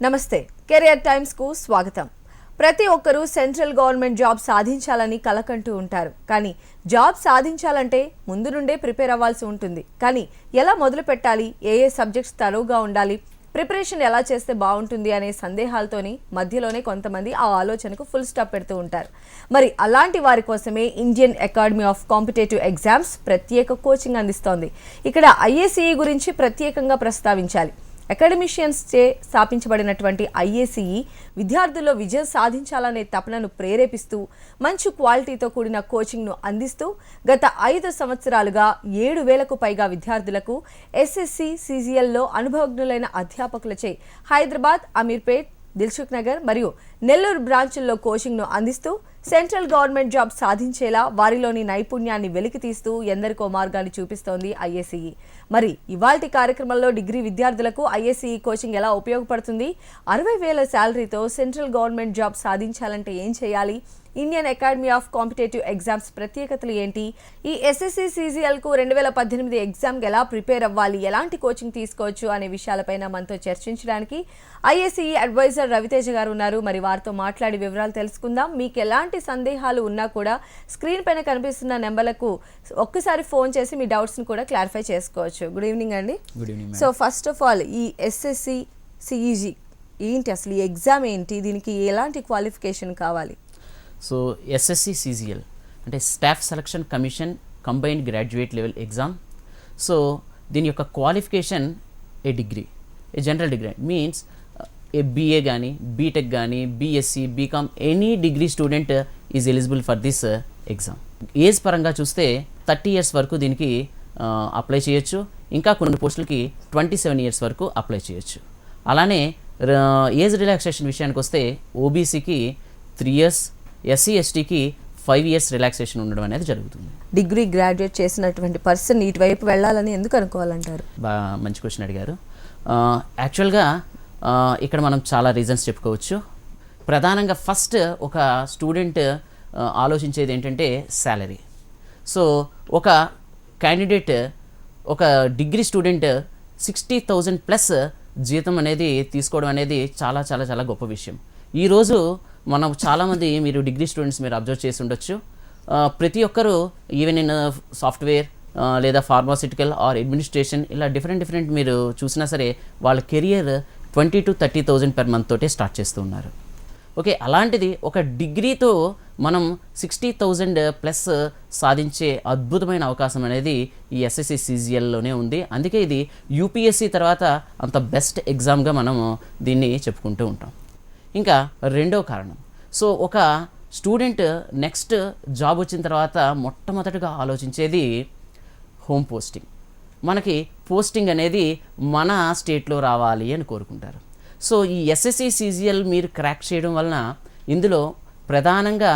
నమస్తే career times కు స్వాగతం. ప్రతి ఒక్కరూ సెంట్రల్ గవర్నమెంట్ జాబ్ సాధించాలని కలకంటూ ఉంటారు. కానీ జాబ్ సాధించాలంటే ముందు నుండే ప్రిపేర్ అవ్వాల్సి ఉంటుంది. కానీ ఎలా మొదలు పెట్టాలి, ఏ సబ్జెక్ట్స్ తరువుగా ఉండాలి, ప్రిపరేషన్ ఎలా చేస్తే బాగుంటుంది అనే సందేహాలతోని మధ్యలోనే కొంతమంది ఆ ఆలోచనకు ఫుల్ స్టాప్ పెడుతూ ఉంటారు. మరి అలాంటి వారి కోసమే Indian academy of competitive exams ప్రత్యేక కోచింగ్ అందిస్తోంది. ఇక్కడ ఐఏసీఈ గురించి ప్రత్యేకంగా ప్రస్తావించాలి. అకాడమిషియన్స్ చే స్థాపించబడినటువంటి ఐఏసీఈ విద్యార్థుల్లో విజయం సాధించాలనే తపనను ప్రేరేపిస్తూ మంచి క్వాలిటీతో కూడిన కోచింగ్ను అందిస్తూ గత 5 సంవత్సరాలుగా 7,000కు పైగా విద్యార్థులకు ఎస్ఎస్సి సిజిఎల్లో అనుభవజ్ఞులైన అధ్యాపకులచే హైదరాబాద్, అమీర్పేట్, దిల్సుఖ్ నగర్ మరియు నెల్లూరు బ్రాంచుల్లో కోచింగ్ను అందిస్తూ సెంట్రల్ గవర్నమెంట్ జాబ్ సాధించేలా వారిలోని నైపుణ్యాన్ని వెలికితీస్తూ ఎందరికో మార్గాన్ని చూపిస్తోంది ఐఏసీఈ. మరి ఇవాల్టి కార్యక్రమంలో డిగ్రీ విద్యార్థులకు ఐఏసీఈ కోచింగ్ ఎలా ఉపయోగపడుతుంది, 60,000 శాలరీతో సెంట్రల్ గవర్నమెంట్ జాబ్ సాధించాలంటే ఏం చేయాలి, Indian academy of competitive exams ప్రత్యేకతలు ఏంటి, ఈ ఎస్ఎస్సి సిజిఎల్కు 2018 ఎగ్జామ్కి ఎలా ప్రిపేర్ అవ్వాలి, ఎలాంటి కోచింగ్ తీసుకోవచ్చు అనే విషయాలపైన మనతో చర్చించడానికి ఐఏసీఈ అడ్వైజర్ రవితేజ గారు ఉన్నారు. మరి వారితో మాట్లాడి వివరాలు తెలుసుకుందాం. మీకు ఎలాంటి సందేహాలు ఉన్నా కూడా స్క్రీన్ పైన కనిపిస్తున్న నెంబర్లకు ఒక్కసారి ఫోన్ చేసి మీ డౌట్స్ని కూడా క్లారిఫై చేసుకోవచ్చు. గుడ్ ఈవినింగ్ అండి. Good evening. So first of all ఈ ఎస్ఎస్సి సిఈజీ ఏంటి, అసలు ఈ ఎగ్జామ్ ఏంటి, దీనికి ఎలాంటి క్వాలిఫికేషన్ కావాలి? సో ఎస్ఎస్సి సిజిఎల్ అంటే staff selection commission combined graduate level exam. So దీని యొక్క క్వాలిఫికేషన్ ఏ డిగ్రీ, ఏ జనరల్ డిగ్రీ మీన్స్ ఏ బీఏ కానీ, బీటెక్ కానీ, BSc, BCom, any degree student is eligible for this exam. Age పరంగా చూస్తే 30 years వరకు దీనికి అప్లై చేయొచ్చు. ఇంకా కొన్ని పోస్టులకి 27 years వరకు అప్లై చేయొచ్చు. అలానే ఏజ్ రిలాక్సేషన్ విషయానికి వస్తే ఓబీసీకి 3 years, ఎస్సీ ఎస్టీకి 5 years రిలాక్సేషన్ ఉండడం అనేది జరుగుతుంది. డిగ్రీ గ్రాడ్యుయేట్ చేసినటువంటి పర్సన్ ఇటువైపు వెళ్ళాలని ఎందుకు అనుకోవాలంటారు? మంచి క్వశ్చన్ అడిగారు. యాక్చువల్గా ఇక్కడ మనం చాలా రీజన్స్ చెప్పుకోవచ్చు. ప్రధానంగా ఫస్ట్ ఒక స్టూడెంట్ ఆలోచించేది ఏంటంటే శాలరీ. సో ఒక క్యాండిడేట్, ఒక డిగ్రీ స్టూడెంట్ 60,000 ప్లస్ జీతం అనేది తీసుకోవడం అనేది చాలా చాలా చాలా గొప్ప విషయం. ఈరోజు మనం చాలామంది మీరు డిగ్రీ స్టూడెంట్స్ మీరు అబ్జర్వ్ చేసి ఉండొచ్చు. ప్రతి ఒక్కరూ ఈవెన్ ఇన్ సాఫ్ట్వేర్ లేదా ఫార్మాసిటికల్ ఆర్ అడ్మినిస్ట్రేషన్ ఇలా డిఫరెంట్ మీరు చూసినా సరే వాళ్ళ కెరియర్ 20,000 to 30,000 per month తోటే స్టార్ట్ చేస్తూ ఉన్నారు. ఓకే, అలాంటిది ఒక డిగ్రీతో మనం 60,000 ప్లస్ సాధించే అద్భుతమైన అవకాశం అనేది ఈ ఎస్ఎస్సి సిజిఎల్లోనే ఉంది. అందుకే ఇది యూపీఎస్సీ తర్వాత అంత బెస్ట్ ఎగ్జామ్గా మనం దీన్ని చెప్పుకుంటూ ఉంటాం. ఇంకా రెండో కారణం, సో ఒక స్టూడెంట్ నెక్స్ట్ జాబ్ వచ్చిన తర్వాత మొట్టమొదటిగా ఆలోచించేది హోమ్ పోస్టింగ్. మనకి పోస్టింగ్ అనేది మన స్టేట్లో రావాలి అని కోరుకుంటారు. సో ఈ ఎస్ఎస్సి సిజిఎల్ మీరు క్రాక్ చేయడం వలన ఇందులో ప్రధానంగా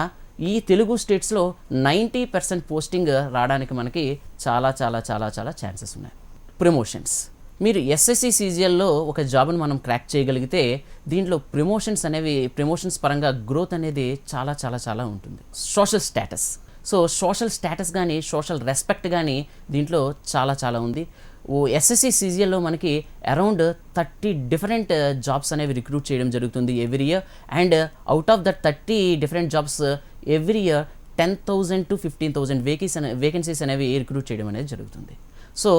ఈ తెలుగు స్టేట్స్లో 90% పోస్టింగ్ రావడానికి మనకి చాలా చాలా చాలా చాలా ఛాన్సెస్ ఉన్నాయి. ప్రమోషన్స్, మీరు ఎస్ఎస్సి సిజిఎల్లో ఒక జాబ్ను మనం క్రాక్ చేయగలిగితే దీంట్లో ప్రమోషన్స్ పరంగా గ్రోత్ అనేది చాలా చాలా చాలా ఉంటుంది. Social status, so social status కానీ సోషల్ రెస్పెక్ట్ కానీ దీంట్లో చాలా చాలా ఉంది. ఎస్ఎస్సి సిజిఎల్లో మనకి అరౌండ్ 30 different జాబ్స్ అనేవి రిక్రూట్ చేయడం జరుగుతుంది every year. And out of that 30 different jobs every year 10,000 to 15,000 vacancies అనేవి రిక్రూట్ చేయడం అనేది జరుగుతుంది. సో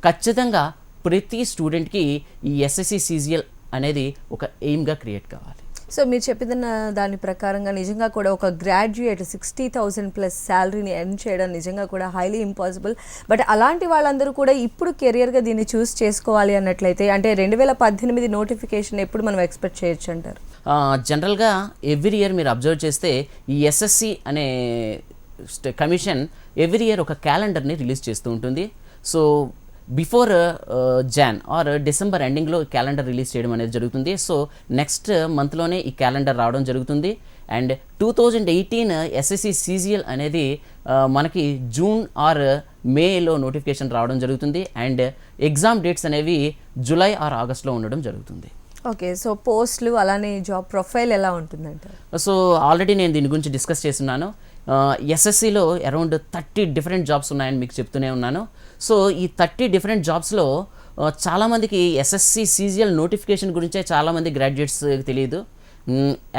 ఖచ్చితంగా ప్రతి స్టూడెంట్కి ఈ ఎస్ఎస్సి సిజిఎల్ అనేది ఒక ఎయిమ్గా క్రియేట్ కావాలి. సో మీరు చెప్పిన దాని ప్రకారంగా నిజంగా కూడా ఒక గ్రాడ్యుయేట్ 60,000 ప్లస్ శాలరీని ఎర్న్ చేయడం నిజంగా కూడా హైలీ ఇంపాసిబుల్. బట్ అలాంటి వాళ్ళందరూ కూడా ఇప్పుడు కెరియర్గా దీన్ని చూస్ చేసుకోవాలి అన్నట్లయితే అంటే 2018 నోటిఫికేషన్ ఎప్పుడు మనం ఎక్స్పెక్ట్ చేయొచ్చు అంటారు? జనరల్గా ఎవ్రీ ఇయర్ మీరు అబ్జర్వ్ చేస్తే ఈ ఎస్ఎస్సి అనే కమిషన్ ఎవ్రీ ఇయర్ ఒక క్యాలెండర్ని రిలీజ్ చేస్తూ ఉంటుంది. So before Jan or December ఎండింగ్లో క్యాలెండర్ రిలీజ్ చేయడం అనేది జరుగుతుంది. సో నెక్స్ట్ మంత్లోనే ఈ క్యాలెండర్ రావడం జరుగుతుంది. అండ్ 2018 ఎస్ఎస్సి సిజిఎల్ అనేది మనకి జూన్ ఆర్ మేలో నోటిఫికేషన్ రావడం జరుగుతుంది. అండ్ ఎగ్జామ్ డేట్స్ అనేవి జూలై ఆర్ ఆగస్ట్లో ఉండడం జరుగుతుంది. ఓకే, సో పోస్టులు అలానే జాబ్ ప్రొఫైల్ ఎలా ఉంటుందంటే? సో ఆల్రెడీ నేను దీని గురించి డిస్కస్ చేస్తున్నాను. ఎస్ఎస్సిలో అరౌండ్ 30 different జాబ్స్ ఉన్నాయని మీకు చెప్తూనే ఉన్నాను. సో ఈ 30 different జాబ్స్లో చాలామందికి ఎస్ఎస్సి సీజీఎల్ నోటిఫికేషన్ గురించే చాలామంది గ్రాడ్యుయేట్స్ తెలియదు.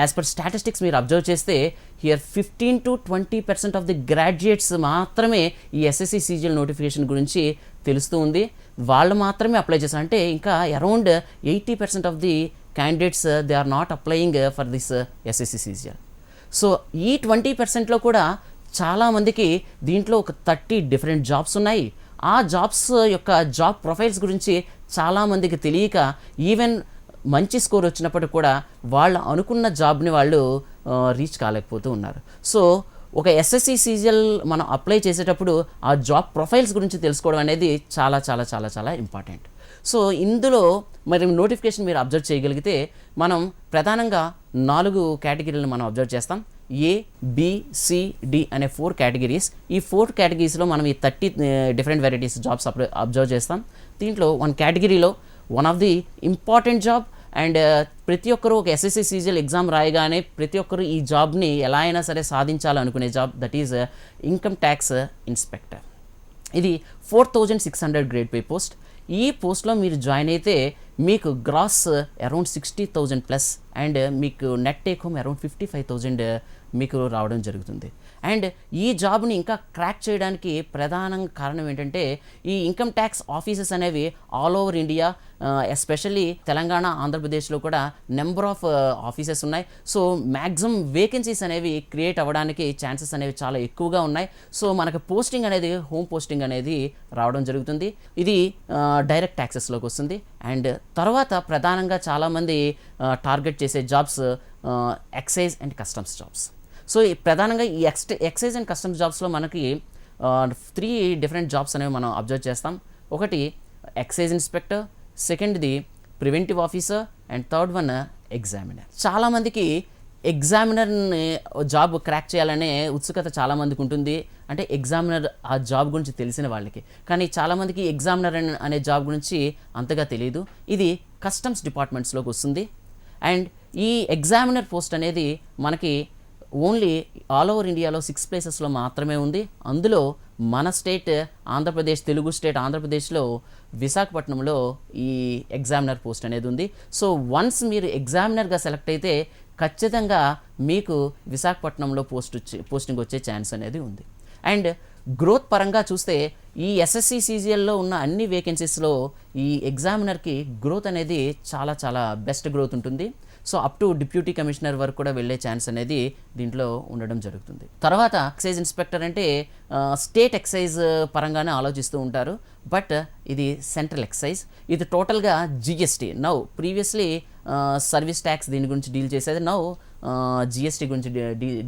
యాజ్ పర్ స్టాటిస్టిక్స్ మీరు అబ్జర్వ్ చేస్తే హియర్ 15-20% ఆఫ్ ది గ్రాడ్యుయేట్స్ మాత్రమే ఈ ఎస్ఎస్సి సీజీఎల్ నోటిఫికేషన్ గురించి తెలుస్తూ ఉంది. వాళ్ళు మాత్రమే అప్లై చేస్తారు. అంటే ఇంకా around 80% of the candidates they are not applying for this SSC CGL. So ఈ 20%లో కూడా చాలామందికి దీంట్లో ఒక 30 డిఫరెంట్ జాబ్స్ ఉన్నాయి. ఆ జాబ్స్ యొక్క జాబ్ ప్రొఫైల్స్ గురించి చాలామందికి తెలియక ఈవెన్ మంచి స్కోర్ వచ్చినప్పటికి కూడా వాళ్ళు అనుకున్న జాబ్ని వాళ్ళు రీచ్ కాలేకపోతూ ఉన్నారు. సో ఒక ఎస్ఎస్సి సీజీఎల్ మనం అప్లై చేసేటప్పుడు ఆ జాబ్ ప్రొఫైల్స్ గురించి తెలుసుకోవడం అనేది చాలా చాలా చాలా చాలా ఇంపార్టెంట్. సో ఇందులో మరి నోటిఫికేషన్ మీరు అబ్జర్వ్ చేయగలిగితే మనం ప్రధానంగా 4 కేటగిరీలను మనం అబ్జర్వ్ చేస్తాం. ఏ, బి, సి, డి అనే 4 కేటగిరీస్. ఈ 4 కేటగిరీస్లో మనం ఈ 30 డిఫరెంట్ వెరైటీస్ జాబ్స్ అబ్జర్వ్ చేస్తాం. దీంట్లో 1 కేటగిరీలో one of the important job and ప్రతి ఒక్కరూ ఒక ఎస్ఎస్సి సీజీఎల్ ఎగ్జామ్ రాయగానే ప్రతి ఒక్కరు ఈ జాబ్ని ఎలా అయినా సరే సాధించాలనుకునే job, that is income tax inspector. ఇది 4600 గ్రేడ్ పే పోస్ట్. ఈ పోస్ట్లో మీరు జాయిన్ అయితే మీకు గ్రాస్ అరౌండ్ 60,000 ప్లస్ అండ్ మీకు నెట్ టేక్ హోమ్ అరౌండ్ 55,000 మీకు రావడం జరుగుతుంది. అండ్ ఈ జాబ్ని ఇంకా క్రాక్ చేయడానికి ప్రధాన కారణం ఏంటంటే ఈ ఇన్కమ్ ట్యాక్స్ ఆఫీసెస్ అనేవి all over India, especially Telangana, ఆంధ్రప్రదేశ్లో కూడా నెంబర్ ఆఫ్ ఆఫీసెస్ ఉన్నాయి. సో మ్యాక్సిమం వేకెన్సీస్ అనేవి క్రియేట్ అవ్వడానికి ఛాన్సెస్ అనేవి చాలా ఎక్కువగా ఉన్నాయి. సో మనకు పోస్టింగ్ అనేది హోమ్ పోస్టింగ్ అనేది రావడం జరుగుతుంది. ఇది డైరెక్ట్ ట్యాక్సెస్లోకి వస్తుంది. అండ్ తర్వాత ప్రధానంగా చాలామంది టార్గెట్ చేసే jobs excise and customs jobs. So ప్రధానంగా ఈ ఎక్సైజ్ అండ్ కస్టమ్స్ జాబ్స్లో మనకి 3 డిఫరెంట్ జాబ్స్ అనేవి మనం అబ్జర్వ్ చేస్తాం. ఒకటి ఎక్సైజ్ ఇన్స్పెక్టర్, సెకండ్ది preventive officer and third one examiner. చాలామందికి ఎగ్జామినర్ని జాబ్ క్రాక్ చేయాలనే ఉత్సుకత చాలామందికి ఉంటుంది. అంటే ఎగ్జామినర్ ఆ జాబ్ గురించి తెలిసిన వాళ్ళకి. కానీ చాలామందికి ఎగ్జామినర్ అనే జాబ్ గురించి అంతగా తెలియదు. ఇది కస్టమ్స్ డిపార్ట్మెంట్స్లోకి వస్తుంది. అండ్ ఈ ఎగ్జామినర్ పోస్ట్ అనేది మనకి ఓన్లీ ఆల్ ఓవర్ ఇండియాలో 6 ప్లేసెస్లో మాత్రమే ఉంది. అందులో మన స్టేట్ ఆంధ్రప్రదేశ్, తెలుగు స్టేట్ ఆంధ్రప్రదేశ్లో విశాఖపట్నంలో ఈ ఎగ్జామినర్ పోస్ట్ అనేది ఉంది. సో వన్స్ మీరు ఎగ్జామినర్గా సెలెక్ట్ అయితే ఖచ్చితంగా మీకు విశాఖపట్నంలో పోస్టింగ్ వచ్చే ఛాన్స్ అనేది ఉంది. అండ్ గ్రోత్ పరంగా చూస్తే ఈ ఎస్ఎస్సి సీజీఎల్లో ఉన్న అన్ని వేకెన్సీస్లో ఈ ఎగ్జామినర్కి గ్రోత్ అనేది చాలా చాలా బెస్ట్ గ్రోత్ ఉంటుంది. So up to deputy commissioner వరకు కూడా వెళ్ళే ఛాన్స్ అనేది దీంట్లో ఉండడం జరుగుతుంది. తర్వాత ఎక్సైజ్ ఇన్స్పెక్టర్ అంటే స్టేట్ ఎక్సైజ్ పరంగానే ఆలోచిస్తూ ఉంటారు. బట్ ఇది సెంట్రల్ ఎక్సైజ్. ఇది టోటల్గా GST. Now previously service tax దీని గురించి డీల్ చేసేది, నౌ జిఎస్టీ గురించి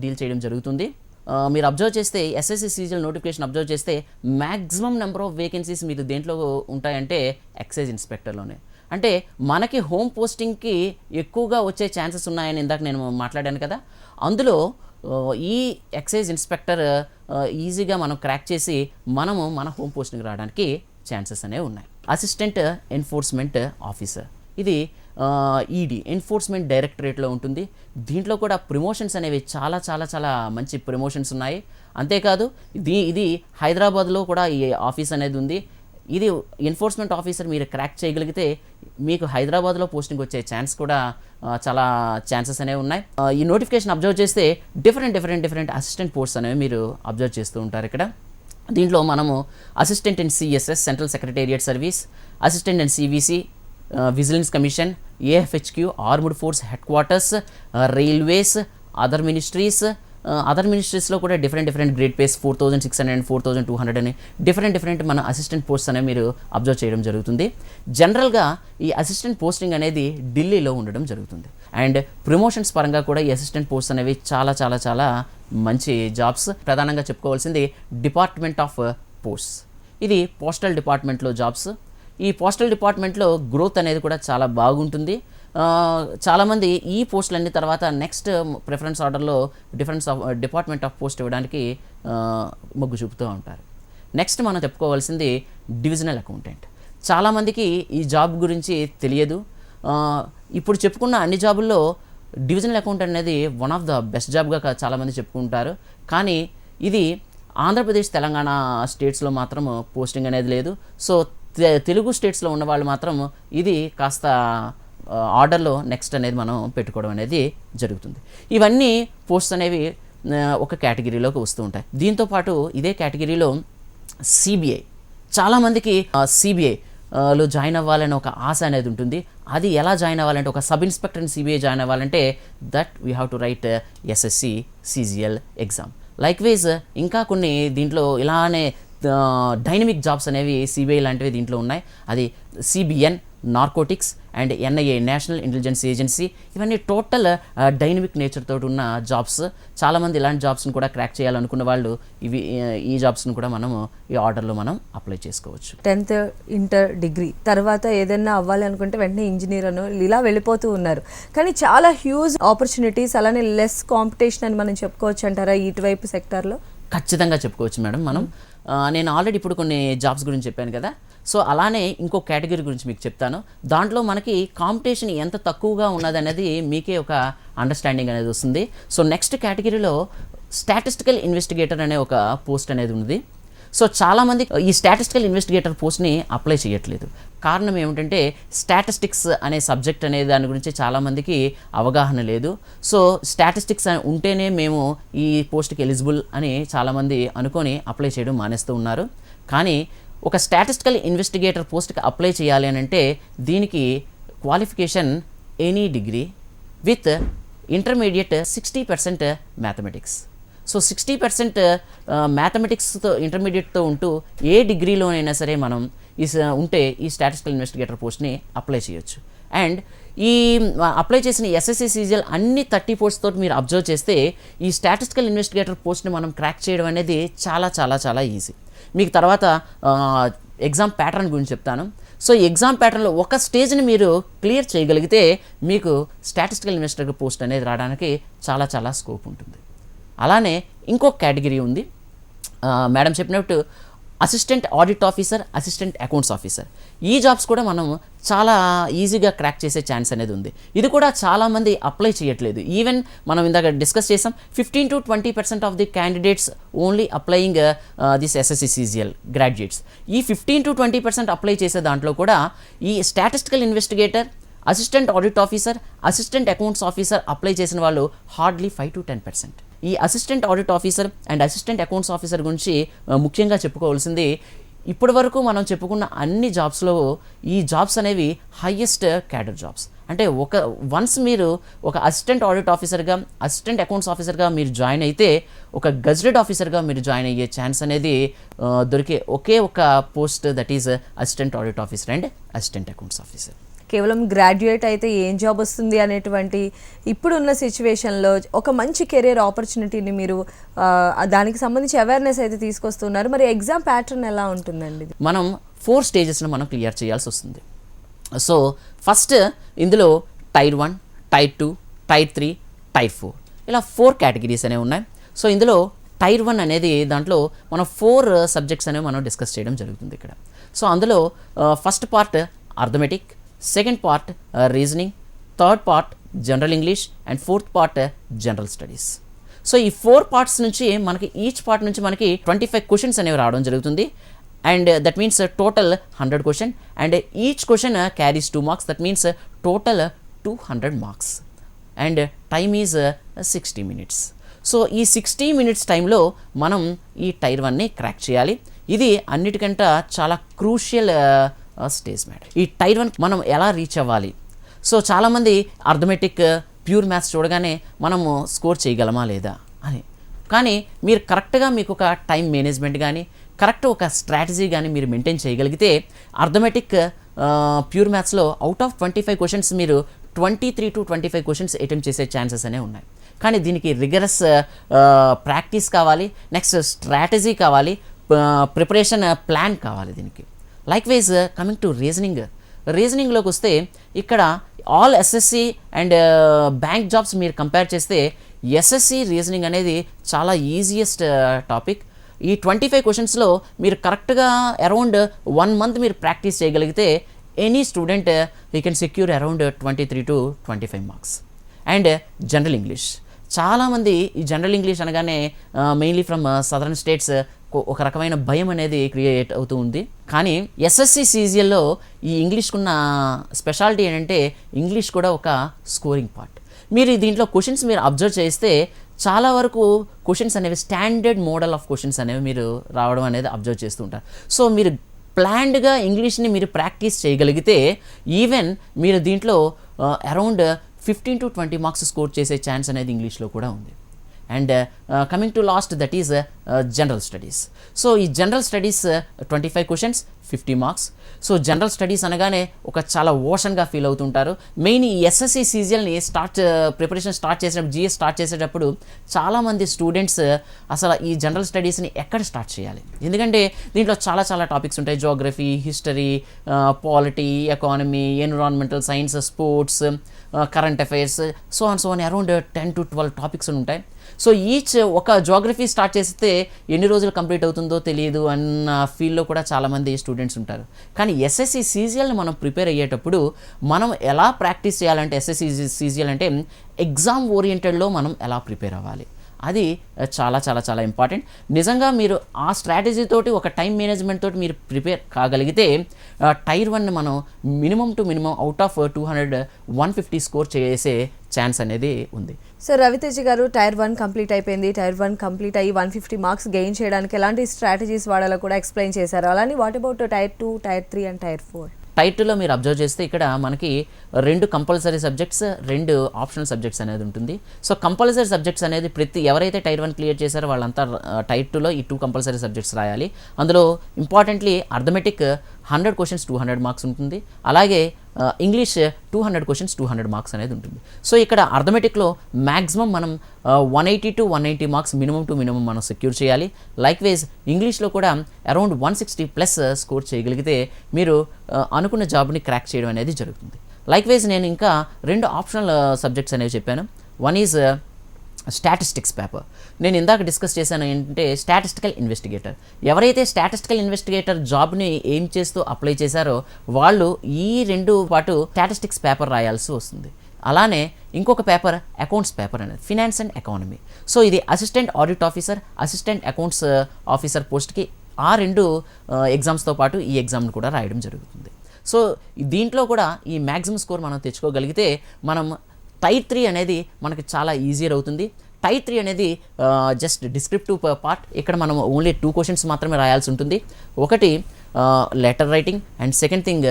డీల్ చేయడం జరుగుతుంది. మీరు అబ్జర్వ్ చేస్తే ఎస్ఎస్సి సీజీఎల్ నోటిఫికేషన్ అబ్జర్వ్ చేస్తే మ్యాక్సిమం నెంబర్ ఆఫ్ వేకెన్సీస్ మీరు దేంట్లో ఉంటాయంటే ఎక్సైజ్ ఇన్స్పెక్టర్లోనే. అంటే మనకి హోమ్ పోస్టింగ్కి ఎక్కువగా వచ్చే ఛాన్సెస్ ఉన్నాయని ఇందాక నేను మాట్లాడాను కదా. అందులో ఈ ఎక్సైజ్ ఇన్స్పెక్టర్ ఈజీగా మనం క్రాక్ చేసి మనము మన హోమ్ పోస్టింగ్ రావడానికి ఛాన్సెస్ అనేవి ఉన్నాయి. అసిస్టెంట్ ఎన్ఫోర్స్మెంట్ ఆఫీసర్, ఇది ఈడీ ఎన్ఫోర్స్మెంట్ డైరెక్టరేట్లో ఉంటుంది. దీంట్లో కూడా ప్రమోషన్స్ అనేవి చాలా చాలా చాలా మంచి ప్రమోషన్స్ ఉన్నాయి. అంతేకాదు ఇది హైదరాబాద్లో కూడా ఈ ఆఫీస్ అనేది ఉంది. ఇది ఎన్ఫోర్స్మెంట్ ఆఫీసర్ మీరు క్రాక్ చేయగలిగితే మీకు హైదరాబాద్లో పోస్టింగ్ వచ్చే ఛాన్స్ కూడా చాలా ఛాన్సెస్ అనేవి ఉన్నాయి. ఈ నోటిఫికేషన్ అబ్జర్వ్ చేస్తే డిఫరెంట్ అసిస్టెంట్ పోస్ట్స్ అనేవి మీరు అబ్జర్వ్ చేస్తూ ఉంటారు ఇక్కడ. దీంట్లో మనము assistant and CSS central secretariat service, assistant and CVC vigilance commission, AFHQ armed force headquarters, railways, other మినిస్ట్రీస్లో కూడా డిఫరెంట్ గ్రేడ్ పేస్ 4,600 and 4,200 అని డిఫరెంట్ మన అసిస్టెంట్ పోస్ట్ అనేవి మీరు అబ్జర్వ్ చేయడం జరుగుతుంది. జనరల్గా ఈ అసిస్టెంట్ పోస్టింగ్ అనేది ఢిల్లీలో ఉండడం జరుగుతుంది. అండ్ ప్రమోషన్స్ పరంగా కూడా ఈ అసిస్టెంట్ పోస్ట్ అనేవి చాలా చాలా చాలా మంచి జాబ్స్. ప్రధానంగా చెప్పుకోవాల్సింది డిపార్ట్మెంట్ ఆఫ్ పోస్ట్స్. ఇది పోస్టల్ డిపార్ట్మెంట్లో జాబ్స్. ఈ పోస్టల్ డిపార్ట్మెంట్లో గ్రోత్ అనేది కూడా చాలా బాగుంటుంది. చాలామంది ఈ పోస్టులన్నీ తర్వాత నెక్స్ట్ ప్రిఫరెన్స్ ఆర్డర్లో డిపార్ట్మెంట్ ఆఫ్ పోస్ట్ ఇవ్వడానికి మొగ్గు చూపుతూ ఉంటారు. నెక్స్ట్ మనం చెప్పుకోవాల్సింది డివిజనల్ అకౌంటెంట్. చాలామందికి ఈ జాబ్ గురించి తెలియదు. ఇప్పుడు చెప్పుకున్న అన్ని జాబుల్లో డివిజనల్ అకౌంటెంట్ అనేది వన్ ఆఫ్ ద బెస్ట్ జాబ్గా చాలామంది చెప్పుకుంటారు. కానీ ఇది ఆంధ్రప్రదేశ్, తెలంగాణ స్టేట్స్లో మాత్రం పోస్టింగ్ అనేది లేదు. సో తెలుగు స్టేట్స్లో ఉన్న వాళ్ళు మాత్రం ఇది కాస్త ఆర్డర్లో నెక్స్ట్ అనేది మనం పెట్టుకోవడం అనేది జరుగుతుంది. ఇవన్నీ పోస్ట్స్ అనేవి ఒక కేటగిరీలోకి వస్తూ ఉంటాయి. దీంతోపాటు ఇదే కేటగిరీలో సిబిఐ, చాలామందికి సిబిఐలో జాయిన్ అవ్వాలని ఒక ఆశ అనేది ఉంటుంది. అది ఎలా జాయిన్ అవ్వాలంటే, ఒక sub inspector in CBI join అవ్వాలంటే that we have to write SSC CGL exam. Likewise ఇంకా కొన్ని దీంట్లో ఇలానే డైనమిక్ జాబ్స్ అనేవి సిబిఐ లాంటివి దీంట్లో ఉన్నాయి. అది CBN, narcotics and NIA, national intelligence agency, ఇవన్నీ టోటల్ డైనమిక్ నేచర్ తోటి ఉన్న జాబ్స్. చాలామంది ఇలాంటి జాబ్స్ని కూడా క్రాక్ చేయాలనుకున్న వాళ్ళు ఈ జాబ్స్ని కూడా మనము ఈ ఆర్డర్లో మనం అప్లై చేసుకోవచ్చు. 10th ఇంటర్ డిగ్రీ తర్వాత ఏదైనా అవ్వాలి అనుకుంటే వెంటనే ఇంజనీర్ అని ఇలా వెళ్ళిపోతూ ఉన్నారు. కానీ చాలా హ్యూజ్ ఆపర్చునిటీస్, అలానే లెస్ కాంపిటీషన్ అని మనం చెప్పుకోవచ్చు అంటారా ఇటువైపు సెక్టార్లో? ఖచ్చితంగా చెప్పుకోవచ్చు మేడం. మనం నేను ఆల్రెడీ ఇప్పుడు కొన్ని జాబ్స్ గురించి చెప్పాను కదా, సో అలానే ఇంకో కేటగిరీ గురించి మీకు చెప్తాను. దాంట్లో మనకి కాంపిటీషన్ ఎంత తక్కువగా ఉన్నది అనేది మీకే ఒక అండర్స్టాండింగ్ అనేది వస్తుంది. సో నెక్స్ట్ కేటగిరీలో స్టాటిస్టికల్ ఇన్వెస్టిగేటర్ అనే ఒక పోస్ట్ అనేది ఉంది. సో చాలామంది ఈ స్టాటిస్టికల్ ఇన్వెస్టిగేటర్ పోస్ట్ని అప్లై చేయట్లేదు. కారణం ఏమిటంటే స్టాటిస్టిక్స్ అనే సబ్జెక్ట్ అనే దాని గురించి చాలామందికి అవగాహన లేదు. సో స్టాటిస్టిక్స్ ఉంటేనే మేము ఈ పోస్ట్కి ఎలిజిబుల్ అని చాలామంది అనుకొని అప్లై చేయడం మానేస్తూ ఉన్నారు. కానీ ఒక స్టాటిస్టికల్ ఇన్వెస్టిగేటర్ పోస్ట్కి అప్లై చేయాలి అని అంటే దీనికి qualification any degree with intermediate 60% mathematics. So 60% మ్యాథమెటిక్స్తో ఇంటర్మీడియట్తో ఉంటూ ఏ డిగ్రీలోనైనా సరే మనం ఉంటే ఈ స్టాటిస్టికల్ ఇన్వెస్టిగేటర్ పోస్ట్ని అప్లై చేయొచ్చు. అండ్ ఈ అప్లై చేసిన ఎస్ఎస్సి సిజిఎల్ అన్ని 30 పోస్ట్స్ తోటి మీరు అబ్జర్వ్ చేస్తే ఈ స్టాటిస్టికల్ ఇన్వెస్టిగేటర్ పోస్ట్ని మనం క్రాక్ చేయడం అనేది చాలా చాలా చాలా ఈజీ. మీకు తర్వాత ఎగ్జామ్ ప్యాటర్న్ గురించి చెప్తాను. సో ఎగ్జామ్ ప్యాటర్న్లో ఒక స్టేజ్ని మీరు క్లియర్ చేయగలిగితే మీకు స్టాటిస్టికల్ ఇన్వెస్టిగేటర్ పోస్ట్ అనేది రావడానికి చాలా చాలా స్కోప్ ఉంటుంది. అలానే ఇంకొక కేటగిరీ ఉంది, మేడం చెప్పినట్టు assistant audit officer, assistant accounts officer. ఈ జాబ్స్ కూడా మనం చాలా ఈజీగా క్రాక్ చేసే ఛాన్స్ అనేది ఉంది. ఇది కూడా చాలామంది అప్లై చేయట్లేదు. ఈవెన్ మనం ఇందాక డిస్కస్ చేసాం, 15 to 20% of the candidates only applying this SSC CGL graduates. ఈ 15 to 20% అప్లై చేసే దాంట్లో కూడా ఈ statistical investigator, assistant audit officer, assistant accounts officer apply చేసిన వాళ్ళు హార్డ్లీ 5 to 10%. ఈ assistant audit officer and assistant accounts officer గురించి ముఖ్యంగా చెప్పుకోవాల్సింది, ఇప్పటి వరకు మనం చెప్పుకున్న అన్ని జాబ్స్లో ఈ జాబ్స్ అనేవి హైయెస్ట్ క్యాడర్ జాబ్స్. అంటే వన్స్ మీరు ఒక అసిస్టెంట్ ఆడిట్ ఆఫీసర్గా, అసిస్టెంట్ అకౌంట్స్ ఆఫీసర్గా మీరు జాయిన్ అయితే ఒక గజెటెడ్ ఆఫీసర్గా మీరు జాయిన్ అయ్యే ఛాన్స్ అనేది దొరికే ఒకే ఒక post, that is assistant audit officer and assistant accounts officer. కేవలం గ్రాడ్యుయేట్ అయితే ఏం జాబ్ వస్తుంది అనేటువంటి ఇప్పుడున్న సిచ్యువేషన్లో ఒక మంచి కెరీర్ ఆపర్చునిటీని మీరు దానికి సంబంధించి అవేర్నెస్ అయితే తీసుకొస్తున్నారు. మరి ఎగ్జామ్ ప్యాటర్న్ ఎలా ఉంటుందండి? మనం 4 స్టేజెస్ను మనం క్లియర్ చేయాల్సి వస్తుంది. సో ఫస్ట్ ఇందులో టైర్ 1, టైర్ 2, టైర్ 3, టైర్ 4 ఇలా 4 కేటగిరీస్ అనేవి ఉన్నాయి. సో ఇందులో టైర్ 1 అనేది దాంట్లో మనం 4 సబ్జెక్ట్స్ అనేవి మనం డిస్కస్ చేయడం జరుగుతుంది ఇక్కడ. సో అందులో first part arithmetic, second part reasoning, third part general English and fourth part general studies. So ఈ 4 పార్ట్స్ నుంచి మనకి ఈచ్ పార్ట్ నుంచి మనకి 25 క్వశ్చన్స్ అనేవి రావడం జరుగుతుంది. And that means total 100 question and each question carries 2 marks. That means total 200 marks and time is 60 minutes. So ఈ 60 minutes టైంలో మనం ఈ టైర్ 1ని క్రాక్ చేయాలి. ఇది అన్నిటికంటే చాలా క్రూషియల్ స్టేజ్ మేడం. ఈ టైర్ 1 మనం ఎలా రీచ్ అవ్వాలి? సో చాలామంది అర్థమెటిక్, ప్యూర్ మ్యాథ్స్ చూడగానే మనము స్కోర్ చేయగలమా లేదా అని, కానీ మీరు కరెక్ట్గా మీకు ఒక టైం మేనేజ్మెంట్ కానీ, కరెక్ట్ ఒక స్ట్రాటజీ కానీ మీరు మెయింటైన్ చేయగలిగితే అర్థమెటిక్, ప్యూర్ మ్యాథ్స్లో అవుట్ ఆఫ్ 25 క్వశ్చన్స్ మీరు 23 to 25 క్వశ్చన్స్ అటెంప్ట్ చేసే ఛాన్సెస్ అనేవి ఉన్నాయి. కానీ దీనికి రిగరస్ ప్రాక్టీస్ కావాలి, నెక్స్ట్ స్ట్రాటజీ కావాలి, ప్రిపరేషన్ ప్లాన్ కావాలి దీనికి. లైక్వైజ్ కమింగ్ టు రీజనింగ్లోకి వస్తే ఇక్కడ all SSC and bank jobs మీరు కంపేర్ చేస్తే ఎస్ఎస్సి రీజనింగ్ అనేది చాలా ఈజియెస్ట్ టాపిక్. ఈ 25 క్వశ్చన్స్లో మీరు కరెక్ట్గా అరౌండ్ 1 month మీరు ప్రాక్టీస్ చేయగలిగితే any student you can secure around 23 to 25 marks. And general English, చాలామంది ఈ జనరల్ ఇంగ్లీష్ అనగానే మెయిన్లీ ఫ్రమ్ సదరన్ స్టేట్స్ ఒక రకమైన భయం అనేది క్రియేట్ అవుతూ ఉంది. కానీ ఎస్ఎస్సి సీజీఎల్లో ఈ ఇంగ్లీష్కున్న స్పెషాలిటీ ఏంటంటే ఇంగ్లీష్ కూడా ఒక స్కోరింగ్ పార్ట్. మీరు దీంట్లో క్వశ్చన్స్ మీరు అబ్జర్వ్ చేస్తే చాలా వరకు క్వశ్చన్స్ అనేవి స్టాండర్డ్ మోడల్ ఆఫ్ క్వశ్చన్స్ అనేవి మీరు రావడం అనేది అబ్జర్వ్ చేస్తూ ఉంటారు. సో మీరు ప్లాన్డ్గా ఇంగ్లీష్ని మీరు ప్రాక్టీస్ చేయగలిగితే ఈవెన్ మీరు దీంట్లో అరౌండ్ 15 to 20 మార్క్స్ స్కోర్ చేసే ఛాన్స్ అనేది ఇంగ్లీష్లో కూడా ఉంది. And coming to last that is general studies. So ఈ general studies 25 questions 50 marks. So general studies అనగానే ఒక చాలా ఓషన్గా ఫీల్ అవుతుంటారు. మెయిన్ ఈ ఎస్ఎస్సి సీజీఎల్ని ప్రిపరేషన్ స్టార్ట్ చేసేటప్పుడు, జిఎస్ స్టార్ట్ చేసేటప్పుడు చాలామంది స్టూడెంట్స్ అసలు ఈ జనరల్ స్టడీస్ని ఎక్కడ స్టార్ట్ చేయాలి, ఎందుకంటే దీంట్లో చాలా టాపిక్స్ ఉంటాయి. Geography, history, polity, economy, environmental science, sports, current affairs, so on around 10 to 12 topics ఉంటాయి. సో ఈచ్ ఒక జోగ్రఫీ స్టార్ట్ చేస్తే ఎన్ని రోజులు కంప్లీట్ అవుతుందో తెలియదు అన్న ఫీల్డ్లో కూడా చాలామంది స్టూడెంట్స్ ఉంటారు. కానీ ఎస్ఎస్సి సీజీఎల్ని మనం ప్రిపేర్ అయ్యేటప్పుడు మనం ఎలా ప్రాక్టీస్ చేయాలంటే, ఎస్ఎస్సి సీజీఎల్ అంటే ఎగ్జామ్ ఓరియంటెడ్లో మనం ఎలా ప్రిపేర్ అవ్వాలి, అది చాలా ఇంపార్టెంట్. నిజంగా మీరు ఆ స్ట్రాటజీ తోటి, ఒక టైం మేనేజ్మెంట్ తోటి మీరు ప్రిపేర్ కాగలిగితే టైర్ 1 మనం minimum to minimum out of 200 150 score చేసే ఛాన్స్ అనేది ఉంది. సో రవితేజ గారు, టైర్ 1 కంప్లీట్ అయిపోయింది. టైర్ 1 కంప్లీట్ అయ్యి 150 మార్క్స్ గెయిన్ చేయడానికి ఎలాంటి స్ట్రాటజీస్ వాడాలో కూడా ఎక్స్ప్లెయిన్ చేశారు. అలానే what about tier 2, tier 3 and tier 4? Tier 2లో మీరు అబ్జర్వ్ చేస్తే ఇక్కడ మనకి 2 కంపల్సరీ సబ్జెక్ట్స్, 2 ఆప్షనల్ సబ్జెక్ట్స్ అనేది ఉంటుంది. సో కంపల్సరీ సబ్జెక్ట్స్ అనేది ఎవరైతే టైర్ 1 క్లియర్ చేశారో వాళ్ళంతా టైర్ 2లో ఈ 2 కంపల్సరీ సబ్జెక్ట్స్ రాయాలి. అందులో ఇంపార్టెంట్లీ అర్థమెటిక్ 100 క్వశ్చన్స్ 200 మార్క్స్ ఉంటుంది. అలాగే ఇంగ్లీష్ 200 క్వశ్చన్స్ 200 మార్క్స్ అనేది ఉంటుంది. సో ఇక్కడ అర్థమెటిక్లో మ్యాక్సిమం మనం 180 to 190 marks minimum to minimum మనం సెక్యూర్ చేయాలి. లైక్వైజ్ ఇంగ్లీష్లో కూడా అరౌండ్ 160+ స్కోర్ చేయగలిగితే మీరు అనుకున్న జాబ్ని క్రాక్ చేయడం అనేది జరుగుతుంది. లైక్వైజ్ నేను ఇంకా 2 ఆప్షనల్ సబ్జెక్ట్స్ అనేవి చెప్పాను. One is statistics paper. నేను ఇందాక డిస్కస్ చేశాను ఏంటంటే స్టాటిస్టికల్ ఇన్వెస్టిగేటర్. ఎవరైతే స్టాటిస్టికల్ ఇన్వెస్టిగేటర్ జాబ్ని ఏం చేస్తూ అప్లై చేశారో వాళ్ళు ఈ 2 పాటు స్టాటిస్టిక్స్ పేపర్ రాయాల్సి వస్తుంది. అలానే ఇంకొక పేపర్ అకౌంట్స్ పేపర్ అనేది, ఫినాన్స్ అండ్ ఎకానమీ. సో ఇది assistant audit officer, assistant accounts officer పోస్ట్కి ఆ 2 ఎగ్జామ్స్తో పాటు ఈ ఎగ్జామ్ని కూడా రాయడం జరుగుతుంది. సో దీంట్లో కూడా ఈ మ్యాక్సిమం స్కోర్ మనం తెచ్చుకోగలిగితే మనం టైర్ 3 అనేది మనకి చాలా ఈజియర్ అవుతుంది. టైర్ 3 అనేది జస్ట్ డిస్క్రిప్టివ్ పార్ట్. ఇక్కడ మనం ఓన్లీ 2 క్వశ్చన్స్ మాత్రమే రాయాల్సి ఉంటుంది. ఒకటి letter writing and second thing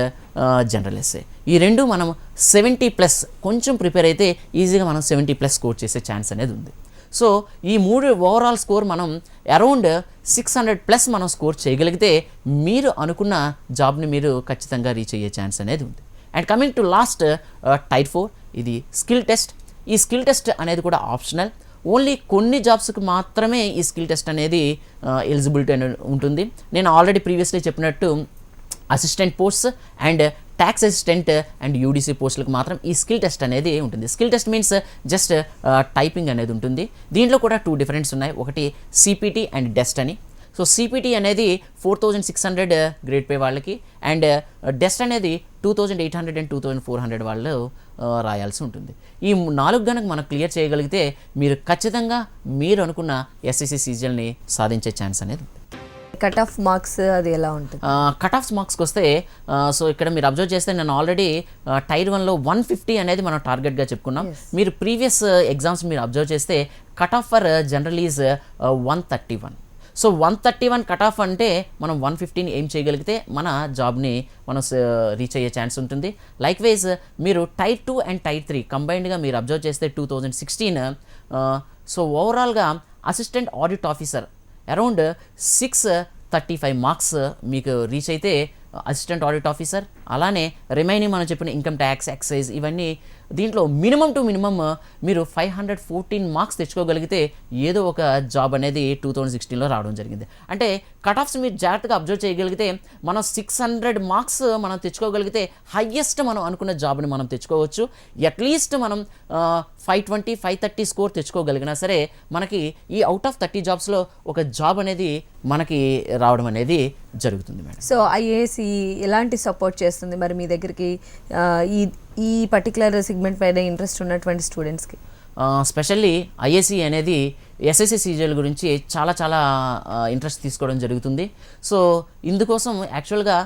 general essay. ఈ 2 మనం 70+ కొంచెం ప్రిపేర్ అయితే ఈజీగా మనం 70+ స్కోర్ చేసే ఛాన్స్ అనేది ఉంది. సో ఈ 3 ఓవరాల్ స్కోర్ మనం అరౌండ్ 600+ మనం స్కోర్ చేయగలిగితే మీరు అనుకున్న జాబ్ని మీరు ఖచ్చితంగా రీచ్ అయ్యే ఛాన్స్ అనేది ఉంది. And coming to last tier 4, ఇది స్కిల్ టెస్ట్. ఈ స్కిల్ టెస్ట్ అనేది కూడా ఆప్షనల్. ఓన్లీ కొన్ని జాబ్స్కి మాత్రమే ఈ స్కిల్ టెస్ట్ అనేది ఎలిజిబిలిటీ అనేది ఉంటుంది. నేను ఆల్రెడీ ప్రీవియస్లీ చెప్పినట్టు assistant posts and tax assistant and UDC పోస్టులకు మాత్రం ఈ స్కిల్ టెస్ట్ అనేది ఉంటుంది. Skill test means just typing అనేది ఉంటుంది. దీంట్లో కూడా 2 డిఫరెన్స్ ఉన్నాయి. ఒకటి సిపిటి అండ్ డెస్ట్ అని. సో సిపిటి అనేది 4600 గ్రేడ్ పే వాళ్ళకి, అండ్ డెస్ట్ అనేది 2800 అండ్ 2400 వాళ్ళు రాయాల్సి ఉంటుంది. ఈ 4 గనుక మనం క్లియర్ చేయగలిగితే మీరు ఖచ్చితంగా మీరు అనుకున్న ఎస్ఎస్సి సీజీఎల్ని సాధించే ఛాన్స్ అనేది ఉంది. కట్ ఆఫ్ మార్క్స్ అది ఎలా ఉంటుంది? కట్ ఆఫ్ మార్క్స్కి వస్తే సో ఇక్కడ మీరు అబ్జర్వ్ చేస్తే నేను ఆల్రెడీ టైర్ 1లో 150 అనేది మనం టార్గెట్గా చెప్పుకున్నాం. మీరు ప్రీవియస్ ఎగ్జామ్స్ మీరు అబ్జర్వ్ చేస్తే cut off for general is 131. So 131 cut off అంటే మనం 115 ఏం చేయగలిగితే మన జాబ్ని మనం రీచ్ అయ్యే ఛాన్స్ ఉంటుంది. లైక్వైజ్ మీరు టైర్ 2 అండ్ టైర్ 3 కంబైన్డ్గా మీరు అబ్జర్వ్ చేస్తే 2016 సో ఓవరాల్గా assistant audit officer around 635 marks మీకు రీచ్ అయితే అసిస్టెంట్ ఆడిట్ ఆఫీసర్. అలానే రిమైనింగ్ మనం చెప్పిన ఇన్కమ్ ట్యాక్స్, ఎక్సైజ్ ఇవన్నీ దీంట్లో మినిమం టు మినిమం మీరు 514 మార్క్స్ తెచ్చుకోగలిగితే ఏదో ఒక జాబ్ అనేది 2016లో రావడం జరిగింది. అంటే కట్ ఆఫ్స్ మీరు జాగ్రత్తగా అబ్జర్వ్ చేయగలిగితే మనం 600 మార్క్స్ మనం తెచ్చుకోగలిగితే హయ్యెస్ట్ మనం అనుకున్న జాబ్ని మనం తెచ్చుకోవచ్చు. అట్లీస్ట్ మనం 520, 530 స్కోర్ తెచ్చుకోగలిగినా సరే మనకి ఈ అవుట్ ఆఫ్ 30 జాబ్స్లో ఒక జాబ్ అనేది మనకి రావడం అనేది జరుగుతుంది మేడం. సో ఐఏఎస్సి ఎలాంటి సపోర్ట్ చేస్తుంది మరి మీ దగ్గరికి ఈ పర్టికులర్ సెగ్మెంట్ పైన ఇంట్రెస్ట్ ఉన్నటువంటి స్టూడెంట్స్కి? స్పెషల్లీ ఐఏసీ అనేది ఎస్ఎస్సి సీజీఎల్ గురించి చాలా చాలా ఇంట్రెస్ట్ తీసుకోవడం జరుగుతుంది. సో ఇందుకోసం యాక్చువల్గా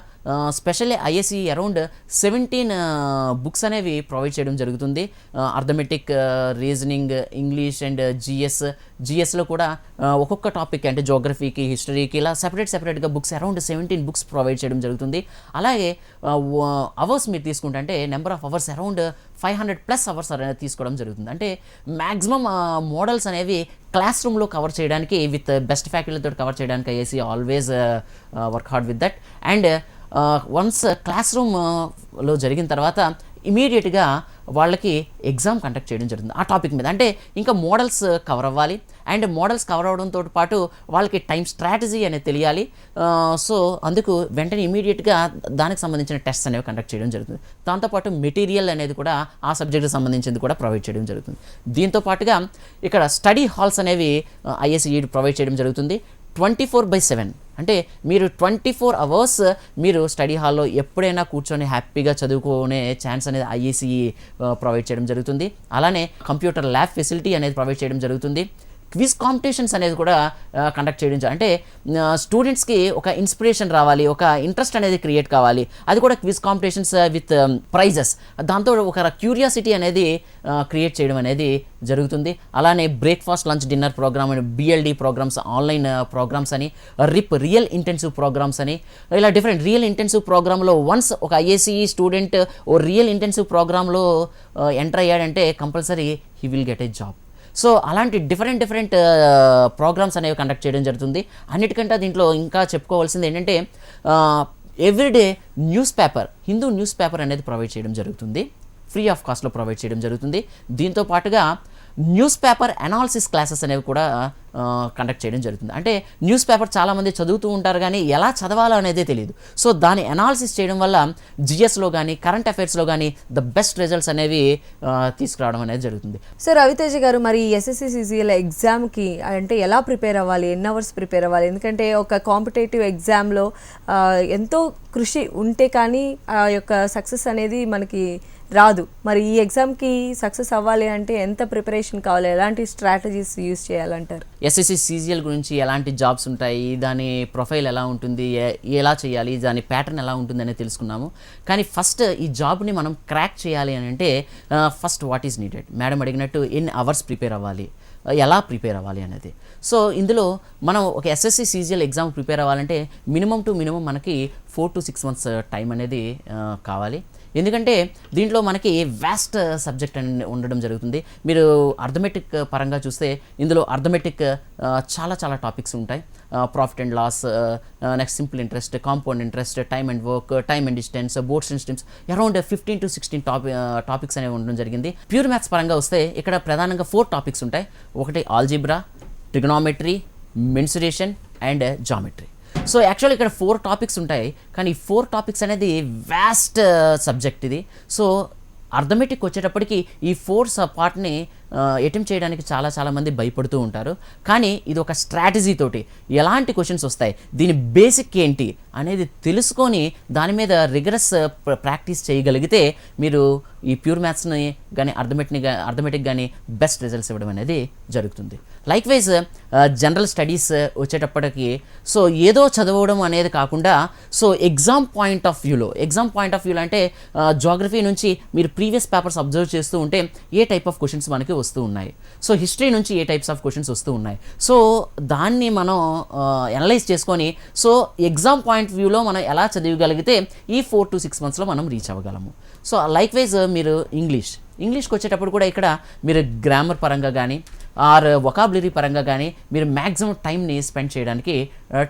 స్పెషల్లీ ఐఎస్సి అరౌండ్ 17 బుక్స్ అనేవి ప్రొవైడ్ చేయడం జరుగుతుంది. అర్థమెటిక్, రీజనింగ్, ఇంగ్లీష్ అండ్ జిఎస్లో కూడా ఒక్కొక్క టాపిక్ అంటే జోగ్రఫీకి, హిస్టరీకి ఇలా సెపరేట్గా బుక్స్ అరౌండ్ 17 బుక్స్ ప్రొవైడ్ చేయడం జరుగుతుంది. అలాగే అవర్స్ మీరు తీసుకుంటే అంటే number of hours around 500+ hours అనేది తీసుకోవడం జరుగుతుంది. అంటే మ్యాక్సిమం మోడల్స్ అనేవి క్లాస్ రూమ్లో కవర్ చేయడానికి విత్ బెస్ట్ ఫ్యాకల్టీతో కవర్ చేయడానికి ISC always work hard with that. And once class రూమ్లో జరిగిన తర్వాత ఇమీడియట్గా వాళ్ళకి ఎగ్జామ్ కండక్ట్ చేయడం జరుగుతుంది ఆ టాపిక్ మీద. అంటే ఇంకా మోడల్స్ కవర్ అవ్వాలి అండ్ మోడల్స్ కవర్ అవడంతో పాటు వాళ్ళకి టైం స్ట్రాటజీ అనేది తెలియాలి. సో అందుకు వెంటనే ఇమీడియట్గా దానికి సంబంధించిన టెస్ట్స్ అనేవి కండక్ట్ చేయడం జరుగుతుంది. దాంతోపాటు మెటీరియల్ అనేది కూడా ఆ సబ్జెక్ట్కి సంబంధించింది కూడా ప్రొవైడ్ చేయడం జరుగుతుంది. దీంతో పాటుగా ఇక్కడ స్టడీ హాల్స్ అనేవి ఐఎస్సి ప్రొవైడ్ చేయడం జరుగుతుంది. 24/7 అంటే మీరు 24 అవర్స్ మీరు స్టడీ హాల్లో ఎప్పుడైనా కూర్చొని హ్యాపీగా చదువుకునే ఛాన్స్ అనేది ఐఏసీ ప్రొవైడ్ చేయడం జరుగుతుంది. అలానే కంప్యూటర్ ల్యాబ్ ఫెసిలిటీ అనేది ప్రొవైడ్ చేయడం జరుగుతుంది. క్విజ్ కాంపిటీషన్స్ అనేది కూడా కండక్ట్ చేయడం అంటే స్టూడెంట్స్కి ఒక ఇన్స్పిరేషన్ రావాలి, ఒక ఇంట్రెస్ట్ అనేది క్రియేట్ కావాలి. అది కూడా క్విజ్ కాంపిటీషన్స్ విత్ ప్రైజెస్, దాంతో ఒక క్యూరియాసిటీ అనేది క్రియేట్ చేయడం అనేది జరుగుతుంది. అలానే బ్రేక్ఫాస్ట్, లంచ్, డిన్నర్ ప్రోగ్రామ్ అని, బిఎల్డి ప్రోగ్రామ్స్, ఆన్లైన్ ప్రోగ్రామ్స్ అని, రియల్ ఇంటెన్సివ్ ప్రోగ్రామ్స్ అని, ఇలా డిఫరెంట్ రియల్ ఇంటెన్సివ్ ప్రోగ్రాంలో వన్స్ ఒక ఐఏసీ స్టూడెంట్ ఓ రియల్ ఇంటెన్సివ్ ప్రోగ్రాంలో ఎంటర్ అయ్యాడంటే compulsory he will get a job. So అలాంటి డిఫరెంట్ ప్రోగ్రామ్స్ అనేవి కండక్ట్ చేయడం జరుగుతుంది. అన్నిటికంటే దీంట్లో ఇంకా చెప్పుకోవాల్సింది ఏంటంటే everyday newspaper, Hindu newspaper అనేది ప్రొవైడ్ చేయడం జరుగుతుంది. ఫ్రీ ఆఫ్ కాస్ట్లో ప్రొవైడ్ చేయడం జరుగుతుంది. దీంతో పాటుగా న్యూస్ పేపర్ అనాలిసిస్ క్లాసెస్ అనేవి కూడా కండక్ట్ చేయడం జరుగుతుంది. అంటే న్యూస్ పేపర్ చాలామంది చదువుతూ ఉంటారు కానీ ఎలా చదవాలో అనేది తెలియదు. సో దాని అనాలిసిస్ చేయడం వల్ల జిఎస్లో కానీ కరెంట్ అఫైర్స్లో కానీ ద బెస్ట్ రిజల్ట్స్ అనేవి తీసుకురావడం అనేది జరుగుతుంది. సో రవితేజ గారు, మరి ఎస్ఎస్సి సిజిఎల్ ఎగ్జామ్కి అంటే ఎలా ప్రిపేర్ అవ్వాలి, ఎన్ని అవర్స్ ప్రిపేర్ అవ్వాలి? ఎందుకంటే ఒక కాంపిటేటివ్ ఎగ్జామ్లో ఎంతో కృషి ఉంటే కానీ ఆ యొక్క సక్సెస్ అనేది మనకి రాదు. మరి ఈ ఎగ్జామ్కి సక్సెస్ అవ్వాలి అంటే ఎంత ప్రిపరేషన్ కావాలి, ఎలాంటి స్ట్రాటజీస్ యూజ్ చేయాలంటారు? ఎస్ఎస్సి సీజీఎల్ గురించి ఎలాంటి జాబ్స్ ఉంటాయి, దాని ప్రొఫైల్ ఎలా ఉంటుంది, ఎలా చేయాలి, దాని ప్యాటర్న్ ఎలా ఉంటుంది అనేది తెలుసుకున్నాము. కానీ ఫస్ట్ ఈ జాబ్ని మనం క్రాక్ చేయాలి అని అంటే first what is needed, madam అడిగినట్టు ఎన్ని అవర్స్ ప్రిపేర్ అవ్వాలి, ఎలా ప్రిపేర్ అవ్వాలి అనేది. సో ఇందులో మనం ఒక ఎస్ఎస్సి సీజీఎల్ ఎగ్జామ్ ప్రిపేర్ అవ్వాలంటే మినిమం మనకి 4 to 6 months టైం అనేది కావాలి. ఎందుకంటే దీంట్లో మనకి వాస్ట్ సబ్జెక్ట్ అని ఉండడం జరుగుతుంది. మీరు అర్థమెటిక్ పరంగా చూస్తే ఇందులో అర్థమెటిక్ చాలా టాపిక్స్ ఉంటాయి. Profit and loss, next simple interest, compound interest, time and work, time and distance, boats and streams, around 15 to 16 topics అనేవి ఉండడం జరిగింది. ప్యూర్ మ్యాథ్స్ పరంగా వస్తే ఇక్కడ ప్రధానంగా 4 టాపిక్స్ ఉంటాయి. ఒకటి algebra, trigonometry, mensuration and geometry. So actually ఇక్కడ 4 టాపిక్స్ ఉంటాయి, కానీ ఈ 4 టాపిక్స్ అనేది వాస్ట్ సబ్జెక్ట్ ఇది. సో అర్థమెటిక్ వచ్చేటప్పటికి ఈ 4 పార్ట్ని అటెంప్ట్ చేయడానికి చాలా మంది భయపడుతూ ఉంటారు. కానీ ఇది ఒక స్ట్రాటజీ తోటి ఎలాంటి క్వశ్చన్స్ వస్తాయి, దీని బేసిక్ ఏంటి అనేది తెలుసుకొని దాని మీద రిగరస్ ప్రాక్టీస్ చేయగలిగితే మీరు ఈ ప్యూర్ మ్యాథ్స్ని కానీ అర్థమెటిక్ కానీ బెస్ట్ రిజల్ట్స్ ఇవ్వడం అనేది జరుగుతుంది. లైక్ వైజ్ జనరల్ స్టడీస్ వచ్చేటప్పటికి సో ఏదో చదవడం అనేది కాకుండా సో ఎగ్జామ్ పాయింట్ ఆఫ్ వ్యూలో అంటే జోగ్రఫీ నుంచి మీరు ప్రీవియస్ పేపర్స్ అబ్జర్వ్ చేస్తూ ఉంటే ఏ టైప్ ఆఫ్ క్వశ్చన్స్ మనకి వస్తూ ఉన్నాయి, సో హిస్టరీ నుంచి ఏ టైప్స్ ఆఫ్ క్వశ్చన్స్ వస్తూ ఉన్నాయి, సో దాన్ని మనం అనలైజ్ చేసుకొని సో ఎగ్జామ్ పాయింట్ వ్యూలో మనం ఎలా చదవగలిగితే ఈ 4 to 6 months మనం రీచ్ అవ్వగలము. సో లైక్ వైజ్ మీరు ఇంగ్లీష్కి వచ్చేటప్పుడు కూడా ఇక్కడ మీరు గ్రామర్ పరంగా కానీ ఆర్ వొకాబులరీ పరంగా కానీ మీరు మ్యాక్సిమం టైంని స్పెండ్ చేయడానికి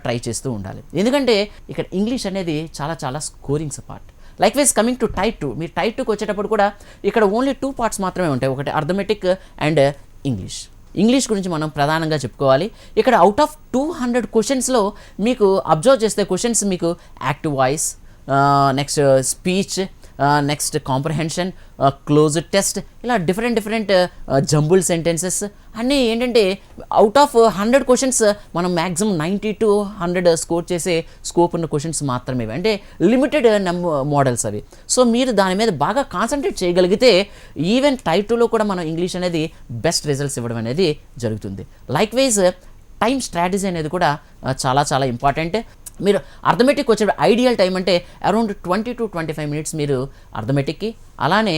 ట్రై చేస్తూ ఉండాలి. ఎందుకంటే ఇక్కడ ఇంగ్లీష్ అనేది చాలా scorings part. Likewise coming to type 2, మీరు టైప్ 2కి వచ్చేటప్పుడు కూడా ఇక్కడ ఓన్లీ 2 parts మాత్రమే ఉంటాయి. ఒకటి అర్థమెటిక్ అండ్ ఇంగ్లీష్ గురించి మనం ప్రధానంగా చెప్పుకోవాలి. ఇక్కడ అవుట్ ఆఫ్ 200 క్వశ్చన్స్లో మీకు అబ్జర్వ్ చేస్తే క్వశ్చన్స్ మీకు active voice, next speech, next comprehension, closed test, ఇలా డిఫరెంట్ జంబుల్ సెంటెన్సెస్ అన్నీ ఏంటంటే అవుట్ ఆఫ్ 100 క్వశ్చన్స్ మనం మ్యాక్సిమం 90 to 100 స్కోర్ చేసే స్కోప్ ఉన్న క్వశ్చన్స్ మాత్రమే, అంటే లిమిటెడ్ మోడల్స్ అవి. సో మీరు దాని మీద బాగా కాన్సన్ట్రేట్ చేయగలిగితే ఈవెన్ టైప్ 2లో కూడా మనం ఇంగ్లీష్ అనేది బెస్ట్ రిజల్ట్స్ ఇవ్వడం అనేది జరుగుతుంది. లైక్ వైజ్ టైం స్ట్రాటజీ అనేది కూడా చాలా ఇంపార్టెంట్. మీరు అర్థమెటిక్ వచ్చే ఐడియల్ టైం అంటే అరౌండ్ 20 to 25 మినిట్స్ మీరు అర్థమెటిక్కి, అలానే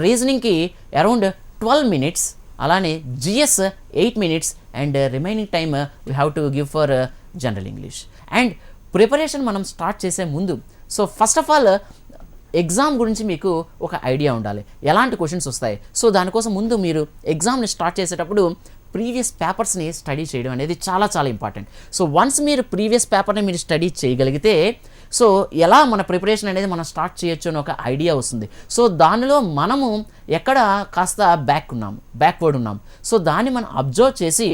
రీజనింగ్కి అరౌండ్ 12 మినిట్స్, అలానే GS 8 minutes and remaining time we have to give for general English. And preparation మనం స్టార్ట్ చేసే ముందు so first of all exam గురించి మీకు ఒక ఐడియా ఉండాలి, ఎలాంటి క్వశ్చన్స్ వస్తాయి. సో దానికోసం ముందు మీరు ఎగ్జామ్ని స్టార్ట్ చేసేటప్పుడు ప్రీవియస్ పేపర్స్ని స్టడీ చేయడం అనేది చాలా ఇంపార్టెంట్. సో వన్స్ మీరు ప్రీవియస్ పేపర్ని మీరు స్టడీ చేయగలిగితే సో ఎలా మన ప్రిపరేషన్ అనేది మనం స్టార్ట్ చేయొచ్చు అని ఒక ఐడియా వస్తుంది. సో దానిలో మనము ఎక్కడ కాస్త బ్యాక్వర్డ్ ఉన్నాం, సో దాన్ని మనం అబ్జర్వ్ చేసి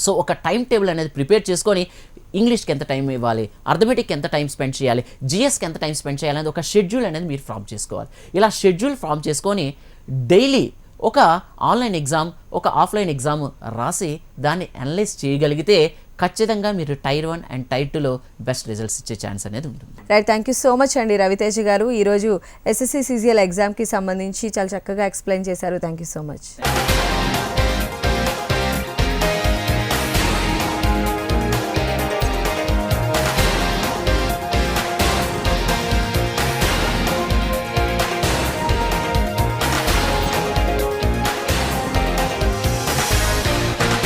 సో ఒక టైం టేబుల్ అనేది ప్రిపేర్ చేసుకొని ఇంగ్లీష్కి ఎంత టైం ఇవ్వాలి, అర్థమెటిక్కి ఎంత టైం స్పెండ్ చేయాలి, జిఎస్కి ఎంత టైం స్పెండ్ చేయాలి అనేది ఒక షెడ్యూల్ అనేది మీరు ఫామ్ చేసుకోవాలి. ఇలా షెడ్యూల్ ఫామ్ చేసుకొని డైలీ ఒక ఆన్లైన్ ఎగ్జామ్, ఒక ఆఫ్లైన్ ఎగ్జామ్ రాసి దాన్ని అనలైజ్ చేయగలిగితే ఖచ్చితంగా మీరు టైర్ 1 అండ్ టైర్ 2లో బెస్ట్ రిజల్ట్స్ ఇచ్చే ఛాన్స్ అనేది ఉంటుంది. Right, thank you so much అండి రవితేజ గారు. ఈరోజు SSC CGL ఎగ్జామ్కి సంబంధించి చాలా చక్కగా ఎక్స్ప్లెయిన్ చేశారు. Thank you so much.